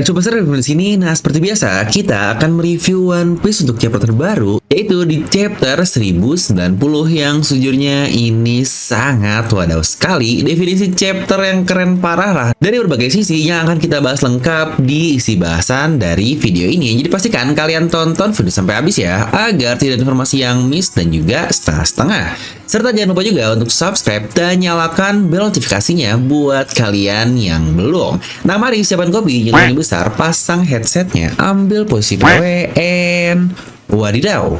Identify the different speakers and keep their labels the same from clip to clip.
Speaker 1: Sobat Seru di sini. Nah, seperti biasa, kita akan mereview One Piece untuk chapter terbaru, yaitu di chapter 1090 yang sejujurnya ini sangat wadaw sekali. Definisi chapter yang keren parah lah dari berbagai sisi yang akan kita bahas lengkap di isi bahasan dari video ini. Jadi pastikan kalian tonton video sampai habis ya, agar tidak ada informasi yang miss dan juga setengah-setengah. Serta jangan lupa juga untuk subscribe dan nyalakan bel notifikasinya buat kalian yang belum. Nah, mari siapkan kopi, jangan yang besar, pasang headsetnya, ambil posisi PWN. Wadidaw.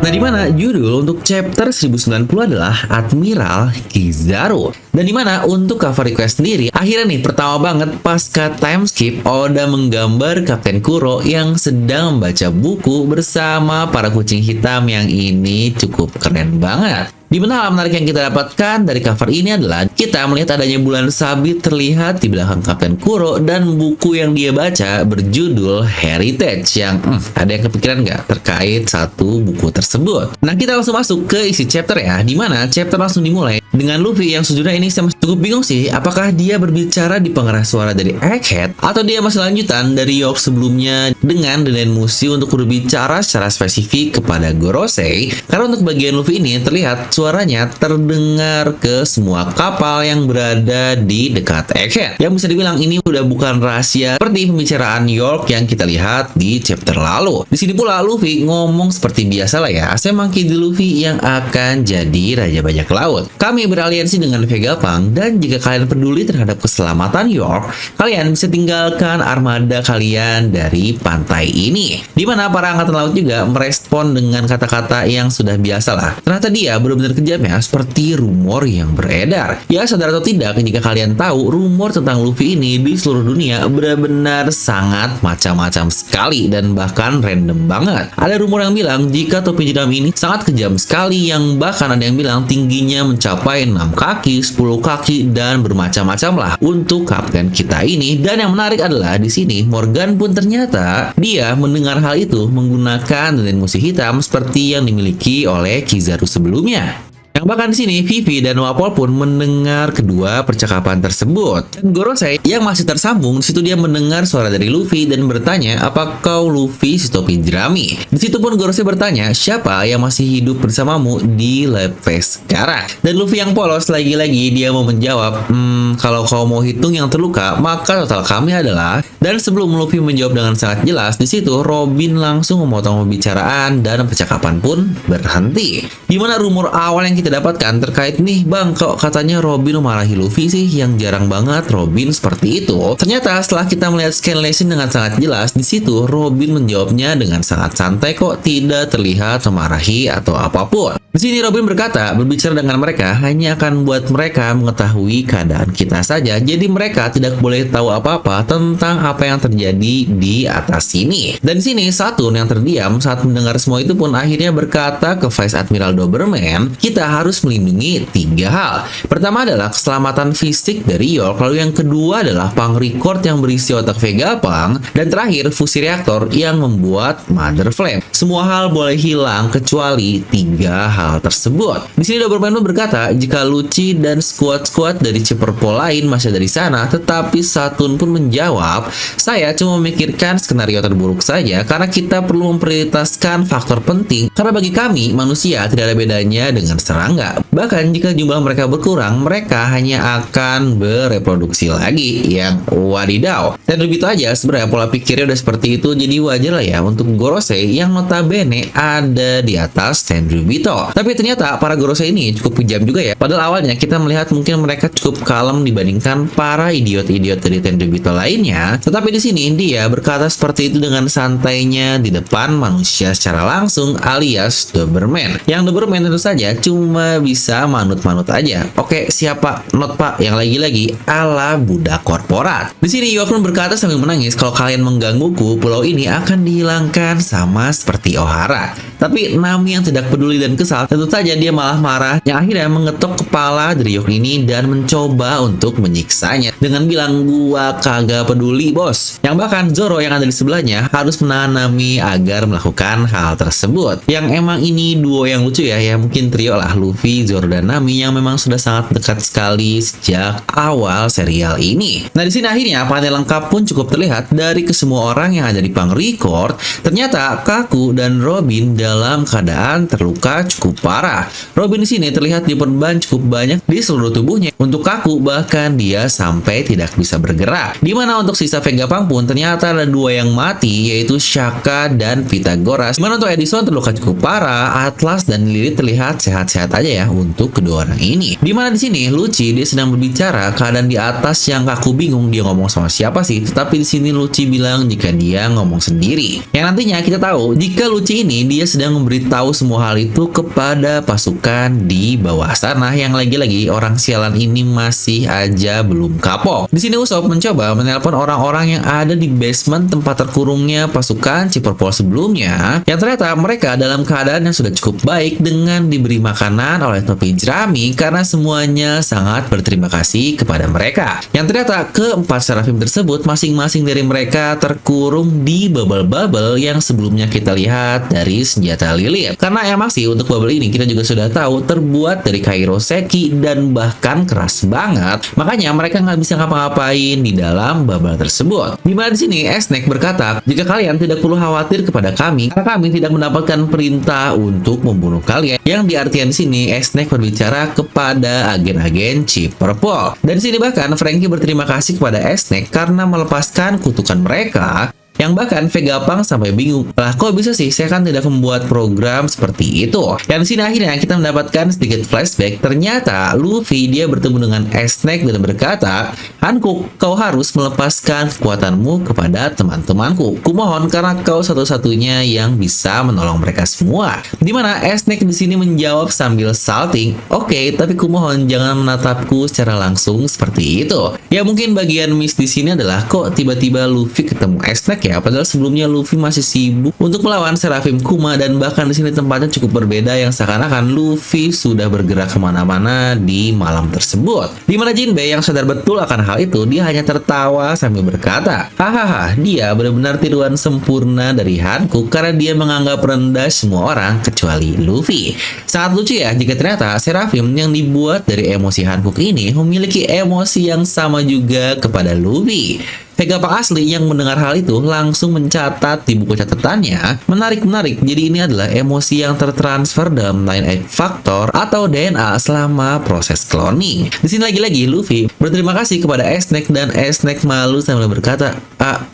Speaker 1: Nah, dimana judul untuk chapter 1090 adalah Admiral Kizaru. Dan dimana untuk cover request sendiri, akhirnya nih pertama banget pasca time skip, Oda menggambar Kapten Kuro yang sedang membaca buku bersama para kucing hitam yang ini cukup keren banget. Di mana hal menarik yang kita dapatkan dari cover ini adalah kita melihat adanya bulan sabit terlihat di belakang Kapten Kuro dan buku yang dia baca berjudul Heritage yang ada yang kepikiran nggak terkait satu buku tersebut. Nah, kita langsung masuk ke isi chapter ya, di mana chapter langsung dimulai dengan Luffy yang sejujurnya ini saya cukup bingung sih, apakah dia berbicara di pengeras suara dari Egghead atau dia masih lanjutan dari York sebelumnya dengan Denden Mushi untuk berbicara secara spesifik kepada Gorosei. Karena untuk bagian Luffy ini terlihat suaranya terdengar ke semua kapal yang berada di dekat Egghead. Yang bisa dibilang ini udah bukan rahasia seperti pembicaraan York yang kita lihat di chapter lalu. Di sini pula Luffy ngomong seperti biasa lah ya, saya Monkey D. Luffy yang akan jadi Raja Bajak Laut. Kami beraliansi dengan Vegapunk dan jika kalian peduli terhadap keselamatan York, kalian bisa tinggalkan armada kalian dari pantai ini. Dimana para angkatan laut juga merespon dengan kata-kata yang sudah biasa lah. Ternyata dia benar-benar kejam ya, seperti rumor yang beredar. Ya, sadar atau tidak, jika kalian tahu, rumor tentang Luffy ini di seluruh dunia benar-benar sangat macam-macam sekali dan bahkan random banget. Ada rumor yang bilang jika topi jeram ini sangat kejam sekali, yang bahkan ada yang bilang tingginya mencapai 6 kaki, 10 kaki, dan bermacam-macam lah untuk kapten kita ini. Dan yang menarik adalah di sini Morgan pun ternyata dia mendengar hal itu menggunakan Denden Mushi hitam seperti yang dimiliki oleh Kizaru sebelumnya. Yang bahkan di sini Vivi dan Wapol pun mendengar kedua percakapan tersebut. Dan Gorosei yang masih tersambung, di situ dia mendengar suara dari Luffy dan bertanya, "Apa kau Luffy si topi jerami?" Di situ pun Gorosei bertanya, "Siapa yang masih hidup bersamamu di lab phase sekarang?" Dan Luffy yang polos lagi-lagi dia mau menjawab, "Kalau kau mau hitung yang terluka, maka total kami adalah..." Dan sebelum Luffy menjawab dengan sangat jelas, di situ Robin langsung memotong pembicaraan dan percakapan pun berhenti. Dimana rumor awal yang kita dapatkan terkait nih, "Bang, kok katanya Robin memarahi Luffy sih, yang jarang banget Robin seperti itu." Ternyata setelah kita melihat scanlation dengan sangat jelas, di situ Robin menjawabnya dengan sangat santai kok, tidak terlihat memarahi atau apapun. Di sini Robin berkata, berbicara dengan mereka hanya akan membuat mereka mengetahui keadaan kita saja. Jadi mereka tidak boleh tahu apa-apa tentang apa yang terjadi di atas sini. Dan di sini Saturn yang terdiam saat mendengar semua itu pun akhirnya berkata ke Vice Admiral Doberman, "Kita harus melindungi 3 hal. Pertama adalah keselamatan fisik dari York, lalu yang kedua adalah pang record yang berisi otak Vegapunk, dan terakhir fusi reaktor yang membuat Mother Flame. Semua hal boleh hilang kecuali 3 hal tersebut." Di sini Doberman pun berkata, jika Lucci dan squad-squad dari Chopperpole lain masih ada di sana, tetapi Saturn pun menjawab, "Saya cuma memikirkan skenario terburuk saja karena kita perlu memprioritaskan faktor penting, karena bagi kami manusia tidak ada bedanya dengan serangga. Bahkan jika jumlah mereka berkurang, mereka hanya akan bereproduksi lagi." Yang wadidaw. Dan begitu aja sebenarnya pola pikirnya udah seperti itu, jadi wajar lah ya untuk Gorosei yang notabene ada di atas Tenryubito. Tapi ternyata para Gorosei ini cukup kejam juga ya. Padahal awalnya kita melihat mungkin mereka cukup kalem dibandingkan para idiot-idiot dari Tenryubito lainnya. Tetapi di sini dia berkata seperti itu dengan santainya di depan manusia secara langsung alias Doberman. Yang Doberman tentu saja cuma bisa manut-manut aja. "Oke, siapa? Not pak." Yang lagi-lagi ala budak korporat. Di sini York pun berkata sambil menangis, "Kalau kalian menggangguku, pulau ini akan dihilangkan sama seperti Ohara." Tapi Nami yang tidak peduli dan kesal, tentu saja dia malah marah yang akhirnya mengetok kepala dari York ini dan mencoba untuk menyiksanya dengan bilang, "Gua kagak peduli bos." Yang bahkan Zoro yang ada di sebelahnya harus menahan Nami agar melakukan hal tersebut. Yang emang ini duo yang lucu ya, ya mungkin trio lah, Luffy, Zoro dan Nami yang memang sudah sangat dekat sekali sejak awal serial ini. Nah, di sini akhirnya panel lengkap pun cukup terlihat dari kesemua orang yang ada di pang record. Ternyata Kaku dan Robin dalam keadaan terluka cukup parah. Robin di sini terlihat diperban cukup banyak di seluruh tubuhnya. Untuk Kaku bahkan dia sampai tidak bisa bergerak. Dimana untuk sisa Vegapunk pun ternyata ada dua yang mati, yaitu Shaka dan Pythagoras. Dimana untuk Edison terluka cukup parah, Atlas dan Lily terlihat sehat-sehat aja ya untuk kedua orang ini. Dimana di sini Lucci dia sedang berbicara keadaan di atas yang Kaku bingung dia ngomong sama siapa sih. Tetapi di sini Lucci bilang jika dia ngomong sendiri. Yang nantinya kita tahu jika Lucci ini dia sedang memberitahu semua hal itu kepada pasukan di bawah sana yang lagi-lagi orang sialan ini masih aja belum kapok. Di sini Usopp mencoba menelpon orang-orang yang ada di basement tempat terkurungnya pasukan Chopper sebelumnya, yang ternyata mereka dalam keadaan yang sudah cukup baik dengan diberi makanan oleh topi jerami karena semuanya sangat berterima kasih kepada mereka. Yang ternyata keempat Seraphim tersebut masing-masing dari mereka terkurung di bubble-bubble yang sebelumnya kita lihat dari senjata Lilith. Karena emang sih untuk bubble ini kita juga sudah tahu terbuat dari kairoseki dan bahkan keras banget. Makanya mereka nggak bisa ngapa-ngapain di dalam bubble tersebut. Dimana di sini Snack berkata, jika kalian tidak perlu khawatir kepada kami, karena kami tidak mendapatkan perintah untuk membunuh kalian. Yang di artian di sini Snack berbicara kepada agen-agen Chopper. Dan di sini bahkan Franky berterima kasih kepada Snack karena melepaskan kutukan mereka. Yang bahkan Vegapunk sampai bingung, lah kok bisa sih saya kan tidak membuat program seperti itu. Yang di sini akhirnya kita mendapatkan sedikit flashback. Ternyata Luffy dia bertemu dengan Snack dan berkata, Hancock, kau harus melepaskan kekuatanmu kepada teman-temanku. Kumohon karena kau satu-satunya yang bisa menolong mereka semua. Dimana Snack di sini menjawab sambil salting, oke, tapi kumohon jangan menatapku secara langsung seperti itu. Ya mungkin bagian miss di sini adalah kok tiba-tiba Luffy ketemu Snack ya, padahal sebelumnya Luffy masih sibuk untuk melawan Seraphim Kuma dan bahkan di sini tempatnya cukup berbeda yang seakan-akan Luffy sudah bergerak kemana-mana di malam tersebut. Dimana Jinbei yang sadar betul akan hal itu, dia hanya tertawa sambil berkata, hahaha, dia benar-benar tiruan sempurna dari Hancock karena dia menganggap rendah semua orang kecuali Luffy. Sangat lucu ya jika ternyata Seraphim yang dibuat dari emosi Hancock ini memiliki emosi yang sama juga kepada Luffy. Vegapunk asli yang mendengar hal itu langsung mencatat di buku catatannya. Menarik. Jadi ini adalah emosi yang tertransfer dalam line factor atau DNA selama proses cloning. Di sini lagi-lagi Luffy berterima kasih kepada Snack dan Snack malu sambil berkata,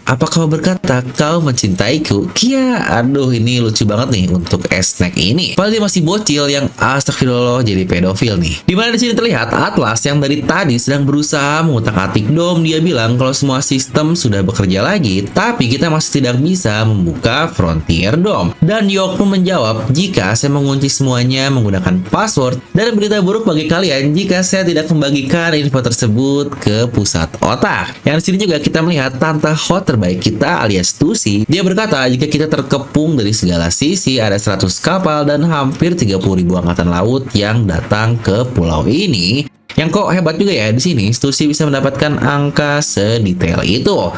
Speaker 1: apa kau berkata kau mencintaiku? Kia, aduh ini lucu banget nih untuk Snack ini. Padahal dia masih bocil yang astagfirullah jadi pedofil nih. Dimana di sini terlihat Atlas yang dari tadi sedang berusaha mengutak-atik Dom. Dia bilang kalau semua sistem sudah bekerja lagi, tapi kita masih tidak bisa membuka Frontier Dome. Dan York pun menjawab, jika saya mengunci semuanya menggunakan password, dan berita buruk bagi kalian jika saya tidak membagikan info tersebut ke pusat otak. Yang di sini juga kita melihat Tante Hot terbaik kita alias Tusi. Dia berkata, jika kita terkepung dari segala sisi, ada 100 kapal dan hampir 30.000 angkatan laut yang datang ke pulau ini. Yang kok hebat juga ya di sini Stussy bisa mendapatkan angka sedetail itu.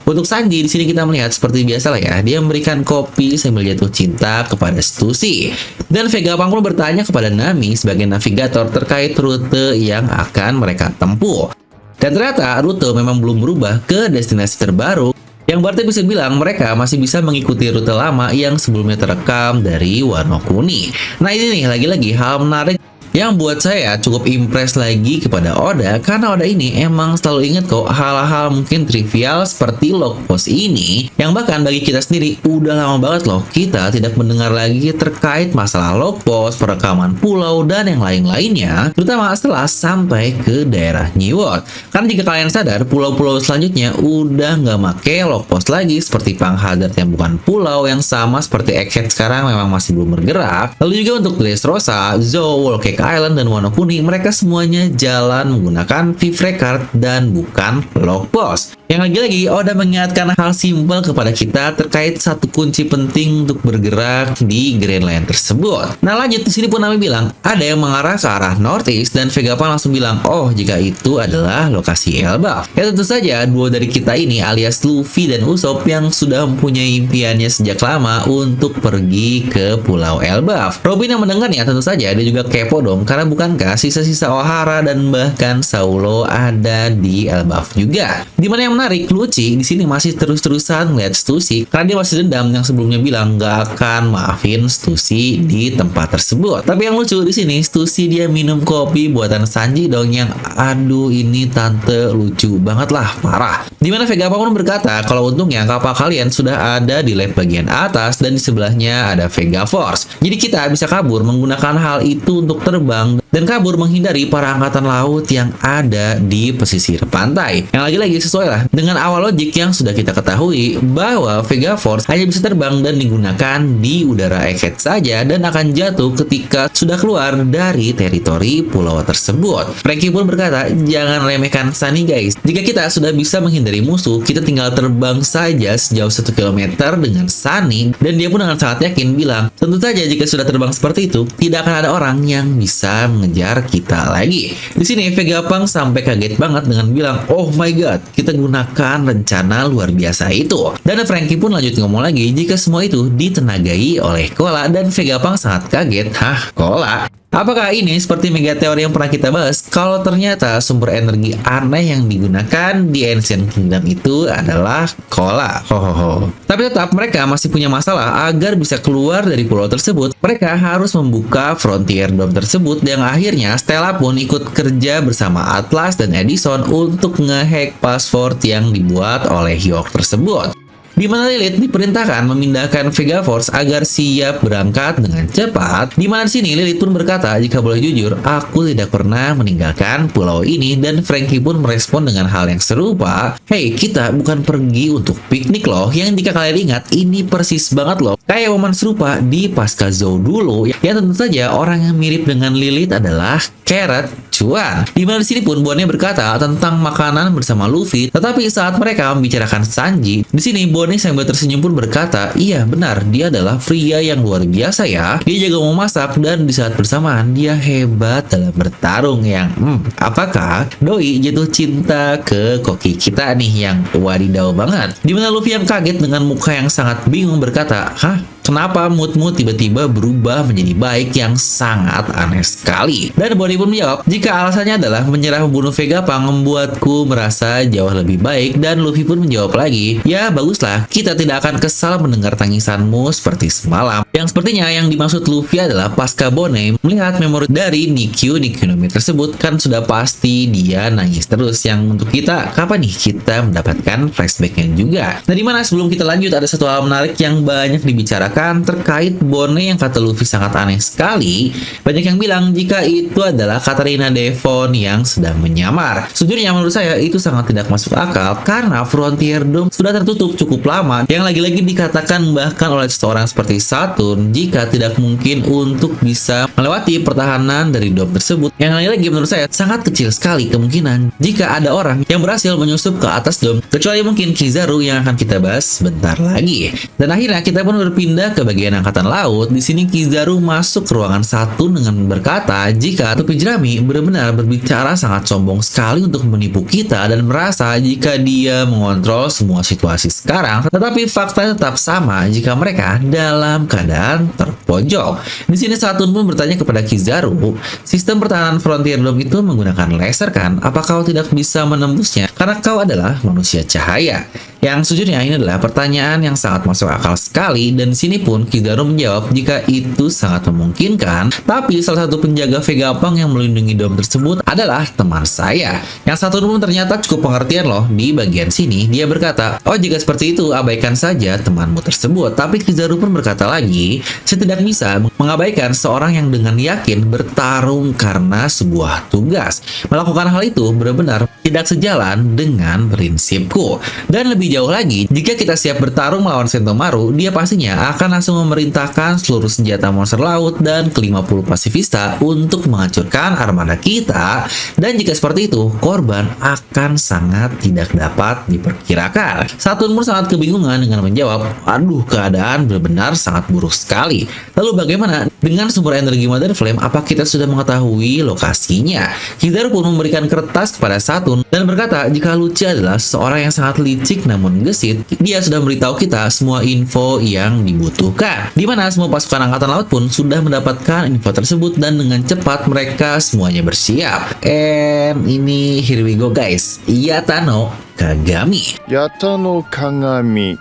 Speaker 1: Untuk Sanji di sini kita melihat seperti biasa lah ya, dia memberikan kopi sambil jatuh cinta kepada Stussy. Dan Vegapunk pun bertanya kepada Nami sebagai navigator terkait rute yang akan mereka tempuh. Dan ternyata rute memang belum berubah ke destinasi terbaru, yang berarti bisa bilang mereka masih bisa mengikuti rute lama yang sebelumnya terekam dari Wano Kuni. Nah ini nih lagi-lagi hal menarik yang buat saya cukup impress lagi kepada Oda, karena Oda ini emang selalu inget kok hal-hal mungkin trivial seperti log post ini, yang bahkan bagi kita sendiri udah lama banget loh kita tidak mendengar lagi terkait masalah log post, perekaman pulau, dan yang lain-lainnya, terutama setelah sampai ke daerah New World. Karena jika kalian sadar, pulau-pulau selanjutnya udah nggak make log post lagi, seperti Pang Hazard yang bukan pulau, yang sama seperti Egghead sekarang memang masih belum bergerak. Lalu juga untuk Dressrosa, Zou, Whole Cake Island, dan Wano Kuni, mereka semuanya jalan menggunakan Vivre Card dan bukan log post. Yang lagi-lagi Oda mengingatkan hal simpel kepada kita terkait satu kunci penting untuk bergerak di Grand Line tersebut. Nah lanjut di sini pun Nami bilang ada yang mengarah ke arah Northeast dan Vegapunk langsung bilang oh jika itu adalah lokasi Elbaf. Ya tentu saja duo dari kita ini alias Luffy dan Usopp yang sudah mempunyai impiannya sejak lama untuk pergi ke Pulau Elbaf. Robin yang mendengarnya tentu saja dia juga kepo dong karena bukankah sisa-sisa Ohara dan bahkan Saulo ada di Elbaf juga. Dimana yang menarik, Lucci di sini masih terus-terusan melihat Stussy karena dia masih dendam yang sebelumnya bilang gak akan maafin Stussy di tempat tersebut. Tapi yang lucu di sini Stussy dia minum kopi buatan Sanji dong yang aduh ini tante lucu banget lah parah. Dimana Vegapunk pun berkata kalau untungnya kapal kalian sudah ada di lab bagian atas dan di sebelahnya ada Vega Force. Jadi kita bisa kabur menggunakan hal itu untuk terbang dan kabur menghindari para angkatan laut yang ada di pesisir pantai. Yang lagi-lagi sesuai lah dengan awal logik yang sudah kita ketahui bahwa Vega Force hanya bisa terbang dan digunakan di udara Egghead saja dan akan jatuh ketika sudah keluar dari teritori pulau tersebut. Franky pun berkata jangan remehkan Sunny guys. Jika kita sudah bisa menghindari musuh, kita tinggal terbang saja sejauh 1 km dengan Sunny dan dia pun dengan sangat yakin bilang tentu saja jika sudah terbang seperti itu tidak akan ada orang yang bisa mengejar kita lagi. Di sini Vegapunk sampai kaget banget dengan bilang oh my god kita gunakan rencana luar biasa itu. Dan Franky pun lanjut ngomong lagi jika semua itu ditenagai oleh Kola dan Vegapunk sangat kaget. Hah, Kola? Apakah ini seperti megateori yang pernah kita bahas? Kalau ternyata sumber energi aneh yang digunakan di Ancient Kingdom itu adalah Kola. Hohoho. Tapi tetap mereka masih punya masalah agar bisa keluar dari pulau tersebut. Mereka harus membuka Frontier Dome tersebut yang akhirnya Stella pun ikut kerja bersama Atlas dan Edison untuk ngehack password yang dibuat oleh York tersebut. Di mana Lilith diperintahkan memindahkan Vega Force agar siap berangkat dengan cepat. Di mana sini Lilith pun berkata, jika boleh jujur, aku tidak pernah meninggalkan pulau ini dan Franky pun merespon dengan hal yang serupa. Hey, kita bukan pergi untuk piknik loh. Yang jika kalian ingat, ini persis banget loh. Kayak momen serupa di Pasca Zou dulu. Ya tentu saja orang yang mirip dengan Lilith adalah Carrot Chuan. Di mana di sini pun Bonnie berkata tentang makanan bersama Luffy, tetapi saat mereka membicarakan Sanji, di sini Bonnie sambil tersenyum pun berkata, iya benar, dia adalah pria yang luar biasa ya. Dia jago memasak dan di saat bersamaan dia hebat dalam bertarung yang apakah Doi jatuh cinta ke koki kita nih yang wadidaw banget. Di mana Luffy yang kaget dengan muka yang sangat bingung berkata, hah? Kenapa moodmu tiba-tiba berubah menjadi baik yang sangat aneh sekali? Dan Bonnie pun menjawab, jika alasannya adalah menyerah membunuh Vegapunk membuatku merasa jauh lebih baik. Dan Luffy pun menjawab lagi, ya baguslah, kita tidak akan kesal mendengar tangisanmu seperti semalam. Yang sepertinya yang dimaksud Luffy adalah pasca Bonnie melihat memori dari Nikkyu no Mi tersebut kan sudah pasti dia nangis terus. Yang untuk kita, kapan nih kita mendapatkan flashbacknya juga? Nah dimana sebelum kita lanjut ada satu hal menarik yang banyak dibicarakan terkait Bonnie yang kata Luffy sangat aneh sekali. Banyak yang bilang jika itu adalah Katarina Devon yang sedang menyamar. Sejujurnya menurut saya itu sangat tidak masuk akal karena Frontier Dome sudah tertutup cukup lama. Yang lagi-lagi dikatakan bahkan oleh seseorang seperti Saturn jika tidak mungkin untuk bisa melewati pertahanan dari dome tersebut. Yang lagi-lagi menurut saya sangat kecil sekali kemungkinan jika ada orang yang berhasil menyusup ke atas dome, kecuali mungkin Kizaru yang akan kita bahas sebentar lagi. Dan akhirnya kita pun berpindah ke bagian angkatan laut. Di sini Kizaru masuk ke ruangan satu dengan berkata jika topi jerami benar-benar berbicara sangat sombong sekali untuk menipu kita dan merasa jika dia mengontrol semua situasi sekarang, tetapi fakta tetap sama jika mereka dalam keadaan terpojok. Di sini Saturn pun bertanya kepada Kizaru, sistem pertahanan Frontier Dome itu menggunakan laser kan? Apa kau tidak bisa menembusnya? Karena kau adalah manusia cahaya. Yang sejujurnya ini adalah pertanyaan yang sangat masuk akal sekali dan di sini pun Kizaru menjawab jika itu sangat memungkinkan, tapi salah satu penjaga Vegapunk yang melindungi dome tersebut adalah teman saya. Yang satu pun ternyata cukup pengertian loh di bagian sini. Dia berkata, oh jika seperti itu abaikan saja temanmu tersebut. Tapi Kizaru pun berkata lagi, saya tidak bisa mengabaikan seorang yang dengan yakin bertarung karena sebuah tugas. Melakukan hal itu benar-benar tidak sejalan dengan prinsipku. Dan lebih lebih jauh lagi, jika kita siap bertarung melawan Sentomaru, dia pastinya akan langsung memerintahkan seluruh senjata monster laut dan ke-50 pasifista untuk menghancurkan armada kita. Dan jika seperti itu, korban akan sangat tidak dapat diperkirakan. Saturn pun sangat kebingungan dengan menjawab, aduh, keadaan benar-benar sangat buruk sekali. Lalu bagaimana dengan sumber energi Mother Flame? Apa kita sudah mengetahui lokasinya? Kizaru pun memberikan kertas kepada Saturn dan berkata jika Lucci adalah seorang yang sangat licik namun gesit, dia sudah memberitahu kita semua info yang dibutuhkan. Dimana semua pasukan angkatan laut pun sudah mendapatkan info tersebut dan dengan cepat mereka semuanya bersiap. Ini here we go guys. Yatano Kagami.
Speaker 2: Yatano Kagami.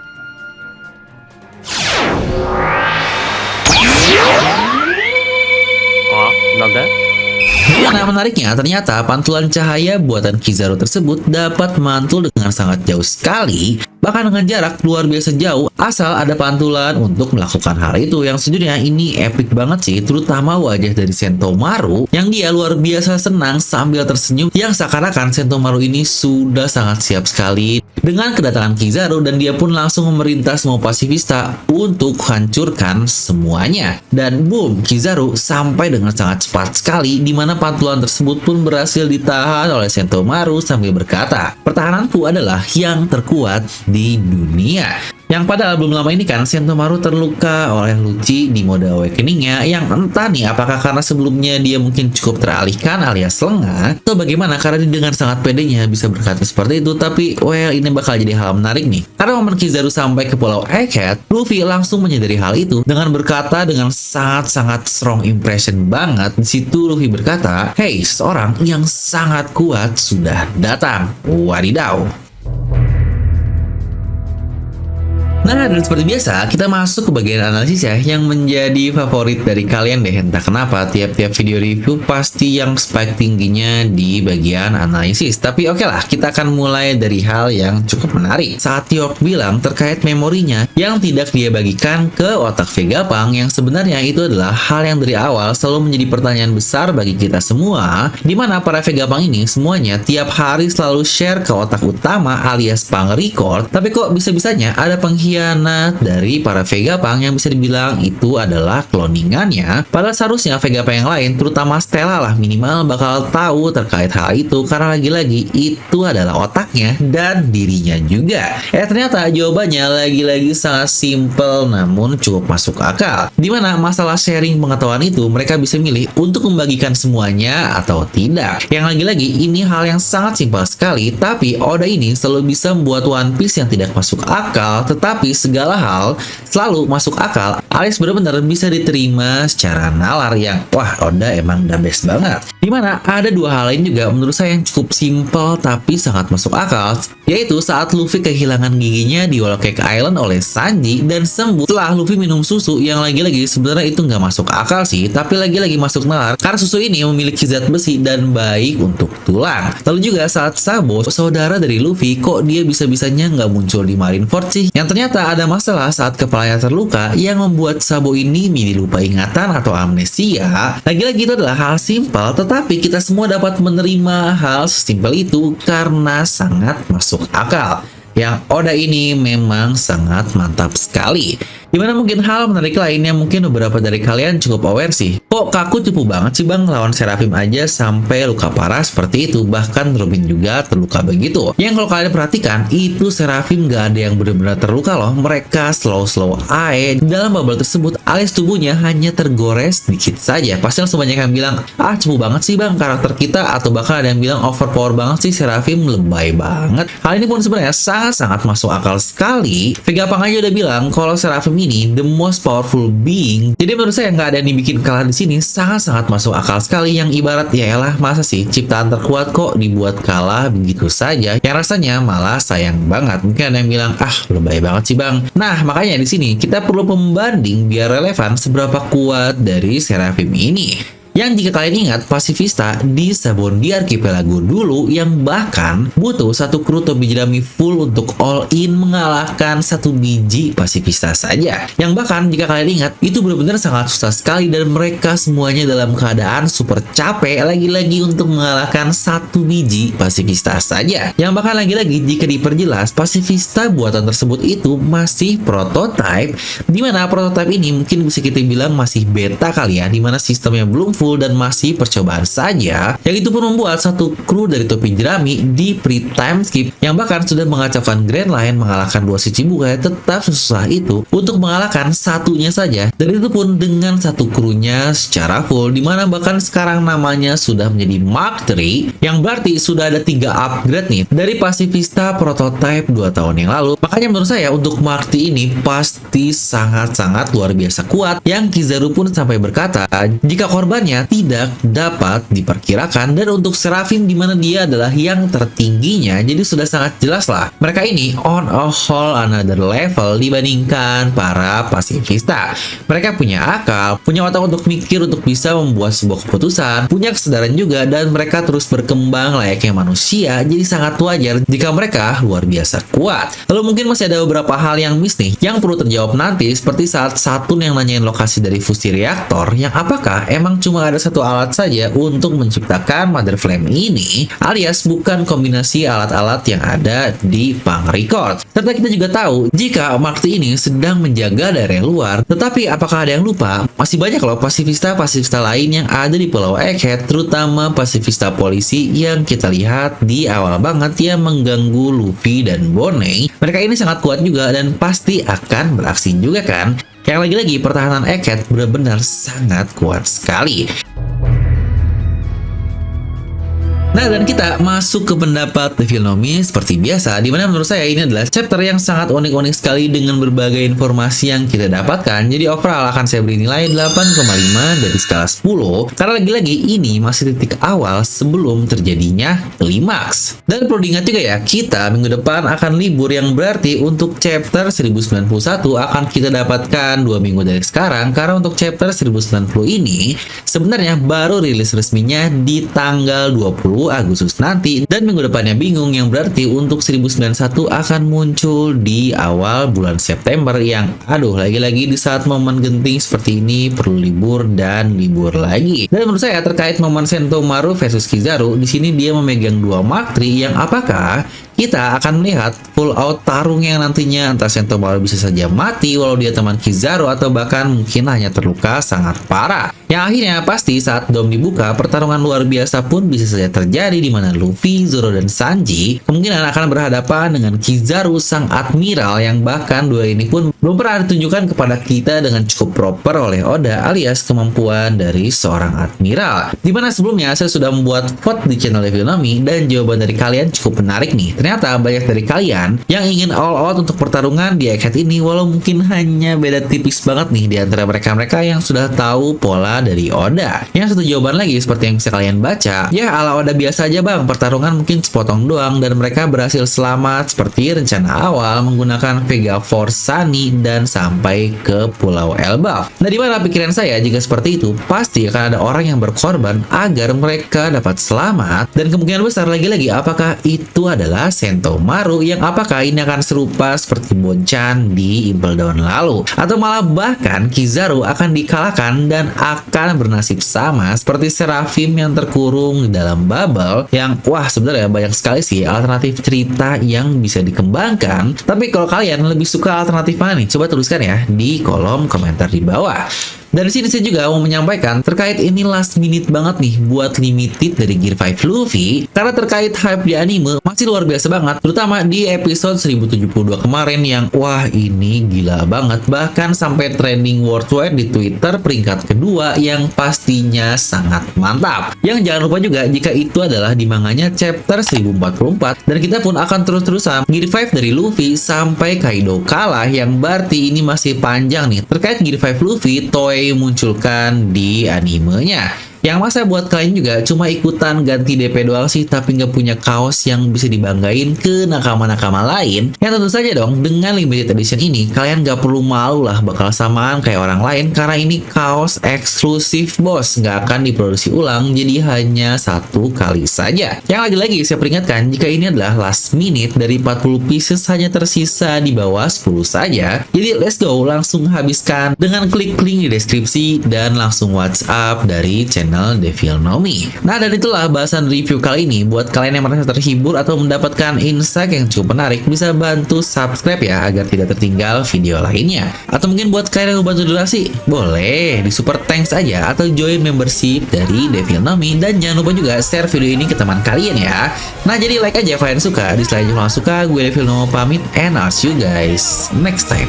Speaker 3: Nanda?
Speaker 1: Nah, menariknya, ternyata pantulan cahaya buatan Kizaru tersebut dapat memantul dengan sangat jauh sekali, bahkan dengan jarak luar biasa jauh, asal ada pantulan untuk melakukan hal itu. Yang sejujurnya ini epic banget sih, terutama wajah dari Sentomaru yang dia luar biasa senang sambil tersenyum, yang seakan-akan Sentomaru ini sudah sangat siap sekali dengan kedatangan Kizaru, dan dia pun langsung memerintah semua pasifista untuk hancurkan semuanya. Dan boom, Kizaru sampai dengan sangat cepat sekali, di mana pantulan tersebut pun berhasil ditahan oleh Sentomaru sambil berkata, pertahananku adalah yang terkuat di dunia. Yang pada album lama ini kan Sentomaru terluka oleh Lucci di mode awakening-nya, yang entah nih apakah karena sebelumnya dia mungkin cukup teralihkan alias lengah, atau bagaimana karena dia dengan sangat pedenya bisa berkata seperti itu. Tapi well, ini bakal jadi hal menarik nih, karena momen Kizaru sampai ke Pulau Egghead, Luffy langsung menyadari hal itu dengan berkata dengan sangat-sangat strong impression banget. Di situ Luffy berkata, hey, seseorang yang sangat kuat sudah datang. Wadidaw. Nah, dan seperti biasa, kita masuk ke bagian analisis ya, yang menjadi favorit dari kalian deh. Entah kenapa, tiap-tiap video review pasti yang spike tingginya di bagian analisis. Tapi oke lah, kita akan mulai dari hal yang cukup menarik. Saat York bilang terkait memorinya yang tidak dia bagikan ke otak Vegapunk, yang sebenarnya itu adalah hal yang dari awal selalu menjadi pertanyaan besar bagi kita semua, dimana para Vegapunk ini semuanya tiap hari selalu share ke otak utama alias Punk Record. Tapi kok bisa-bisanya ada pengkhianat dari para Vegapunk yang bisa dibilang itu adalah cloningannya. Padahal seharusnya Vegapunk yang lain, terutama Stella lah minimal, bakal tahu terkait hal itu, karena lagi-lagi itu adalah otaknya dan dirinya juga. Ternyata jawabannya lagi-lagi sangat simple namun cukup masuk akal. Dimana masalah sharing pengetahuan itu mereka bisa milih untuk membagikan semuanya atau tidak. Yang lagi-lagi ini hal yang sangat simpel sekali, tapi Oda ini selalu bisa membuat One Piece yang tidak masuk akal, tetapi segala hal selalu masuk akal, alias benar-benar bisa diterima secara nalar, yang wah, Oda emang the best banget. Dimana ada dua hal lain juga menurut saya yang cukup simple tapi sangat masuk akal, yaitu saat Luffy kehilangan giginya di Whole Cake Island oleh Sanji dan sembuh setelah Luffy minum susu, yang lagi-lagi sebenarnya itu nggak masuk akal sih, tapi lagi-lagi masuk nalar karena susu ini memiliki zat besi dan baik untuk tulang. Lalu juga saat Sabo, saudara dari Luffy, kok dia bisa-bisanya nggak muncul di Marineford sih, yang ternyata ada masalah saat kepalanya terluka yang membuat Sabo ini menjadi lupa ingatan atau amnesia. Lagi-lagi itu adalah hal simpel, tetapi kita semua dapat menerima hal sesimpel itu karena sangat masuk akal. Yang Oda ini memang sangat mantap sekali. Dimana mungkin hal menarik lain yang mungkin beberapa dari kalian cukup aware sih. Kok Kaku cupu banget sih bang, lawan Seraphim aja sampai luka parah seperti itu. Bahkan Robin juga terluka begitu. Yang kalau kalian perhatikan, itu Seraphim gak ada yang benar-benar terluka loh. Mereka slow-slow aja dalam bubble tersebut, alias tubuhnya hanya tergores sedikit saja. Pasti langsung banyak yang bilang, ah cupu banget sih bang karakter kita. Atau bahkan ada yang bilang overpower banget sih Seraphim, lebay banget. Hal ini pun sebenarnya sangat masuk akal sekali. Vegapunk aja udah bilang kalau Seraphim ini the most powerful being. Jadi menurut saya nggak ada yang dibikin kalah di sini, sangat masuk akal sekali. Yang ibarat ya elah, masa sih ciptaan terkuat kok dibuat kalah begitu saja, yang rasanya malah sayang banget. Mungkin ada yang bilang, ah lebay banget sih bang. Nah makanya di sini kita perlu pembanding biar relevan seberapa kuat dari Seraphim ini. Yang jika kalian ingat, pasifista disabon di archipelago dulu yang bahkan butuh satu kru topi jerami full untuk all in mengalahkan satu biji pasifista saja. Yang bahkan jika kalian ingat, itu benar-benar sangat susah sekali dan mereka semuanya dalam keadaan super capek lagi-lagi untuk mengalahkan satu biji pasifista saja. Yang bahkan lagi-lagi jika diperjelas, pasifista buatan tersebut itu masih prototype, dimana prototype ini mungkin bisa kita bilang masih beta kali ya, dimana sistemnya belum full dan masih percobaan saja. Yang itu pun membuat satu kru dari topi jerami di pre-time skip yang bahkan sudah mengacaukan Grand Line mengalahkan dua si Cibukai tetap susah itu untuk mengalahkan satunya saja, dan itu pun dengan satu krunya secara full, dimana bahkan sekarang namanya sudah menjadi Mark III, yang berarti sudah ada 3 upgrade nih dari pasifista prototype 2 tahun yang lalu. Makanya menurut saya untuk Mark III ini pasti sangat-sangat luar biasa kuat, yang Kizaru pun sampai berkata jika korbannya tidak dapat diperkirakan. Dan untuk Seraphim dimana dia adalah yang tertingginya, jadi sudah sangat jelas lah mereka ini on a whole another level dibandingkan para pasifista. Mereka punya akal, punya otak untuk mikir untuk bisa membuat sebuah keputusan, punya kesadaran juga, dan mereka terus berkembang layaknya manusia. Jadi sangat wajar jika mereka luar biasa kuat. Lalu mungkin masih ada beberapa hal yang miss nih yang perlu terjawab nanti, seperti saat Satun yang nanyain lokasi dari fusi reaktor, yang apakah emang cuma ada satu alat saja untuk menciptakan Mother Flame ini, alias bukan kombinasi alat-alat yang ada di Pang Record. Serta kita juga tahu jika Mark III ini sedang menjaga daerah luar, tetapi apakah ada yang lupa? Masih banyak loh pasifista-pasifista lain yang ada di Pulau Egghead, terutama pasifista polisi yang kita lihat di awal banget yang mengganggu Luffy dan Bonnie. Mereka ini sangat kuat juga dan pasti akan beraksi juga kan? Yang lagi-lagi pertahanan Egghead benar-benar sangat kuat sekali. Nah, dan kita masuk ke pendapat review Nomi seperti biasa, dimana menurut saya ini adalah chapter yang sangat unik-unik sekali dengan berbagai informasi yang kita dapatkan. Jadi overall akan saya beri nilai 8,5 dari skala 10, karena lagi-lagi ini masih titik awal sebelum terjadinya klimaks. Dan perlu diingat juga ya, kita minggu depan akan libur, yang berarti untuk chapter 1091 akan kita dapatkan 2 minggu dari sekarang, karena untuk chapter 1090 ini sebenarnya baru rilis resminya di tanggal 20 Agustus nanti, dan minggu depannya bingung, yang berarti untuk 1091 akan muncul di awal bulan September, yang aduh lagi-lagi di saat momen genting seperti ini perlu libur dan libur lagi. Dan menurut saya terkait momen Sentomaru versus Kizaru, di sini dia memegang 2 Mark III, yang apakah kita akan melihat full out tarung yang nantinya entah Sentomaru bisa saja mati walau dia teman Kizaru, atau bahkan mungkin hanya terluka sangat parah. Yang akhirnya pasti saat dom dibuka, pertarungan luar biasa pun bisa saja terjadi, di mana Luffy, Zoro, dan Sanji kemungkinan akan berhadapan dengan Kizaru sang admiral, yang bahkan dua ini pun belum pernah ditunjukkan kepada kita dengan cukup proper oleh Oda, alias kemampuan dari seorang admiral. Dimana sebelumnya saya sudah membuat vote di channel Review Nomi, dan jawaban dari kalian cukup menarik nih. Ternyata banyak dari kalian yang ingin all out untuk pertarungan di Egghead ini, walau mungkin hanya beda tipis banget nih di antara mereka-mereka yang sudah tahu pola dari Oda. Yang satu jawaban lagi seperti yang bisa kalian baca, ya ala Oda biasa aja bang, pertarungan mungkin sepotong doang dan mereka berhasil selamat seperti rencana awal menggunakan Vega Force Sunny dan sampai ke Pulau Elbaf. Nah, dimana pikiran saya jika seperti itu, pasti akan ada orang yang berkorban agar mereka dapat selamat, dan kemungkinan besar lagi-lagi apakah itu adalah Sentomaru, yang apakah ini akan serupa seperti Bonchan di Impel Down lalu, atau malah bahkan Kizaru akan dikalahkan dan akan bernasib sama seperti Seraphim yang terkurung di dalam bubble, yang wah sebenarnya banyak sekali sih alternatif cerita yang bisa dikembangkan. Tapi kalau kalian lebih suka alternatif mana nih? Coba tuliskan ya di kolom komentar di bawah. Dari sini saya juga mau menyampaikan terkait ini last minute banget nih buat limited dari Gear 5 Luffy, karena terkait hype di anime masih luar biasa banget, terutama di episode 1072 kemarin yang wah ini gila banget, bahkan sampai trending worldwide di Twitter peringkat kedua, yang pastinya sangat mantap. Yang jangan lupa juga jika itu adalah di manganya chapter 1044, dan kita pun akan terus-terusan Gear 5 dari Luffy sampai Kaido kalah, yang berarti ini masih panjang nih terkait Gear 5 Luffy Toei munculkan di animenya. Yang masa buat kalian juga cuma ikutan ganti DP doang sih, tapi nggak punya kaos yang bisa dibanggain ke nakama-nakama lain. Ya tentu saja dong, dengan limited edition ini kalian nggak perlu malu lah bakal samaan kayak orang lain, karena ini kaos eksklusif bos, nggak akan diproduksi ulang, jadi hanya satu kali saja. Yang lagi-lagi saya peringatkan, jika ini adalah last minute, dari 40 pieces hanya tersisa di bawah 10 saja. Jadi let's go, langsung habiskan dengan klik link di deskripsi dan langsung WhatsApp dari channel Devil Nomi. Nah, dan itulah bahasan review kali ini. Buat kalian yang merasa terhibur atau mendapatkan insight yang cukup menarik, bisa bantu subscribe ya agar tidak tertinggal video lainnya. Atau mungkin buat kalian yang mau bantu donasi, boleh di super thanks aja atau join membership dari Devil Nomi, dan jangan lupa juga share video ini ke teman kalian ya. Nah, jadi like aja kalau kalian suka, dislike aja kalau nggak suka. Gue Devil Nomi pamit, and I'll see you guys next time.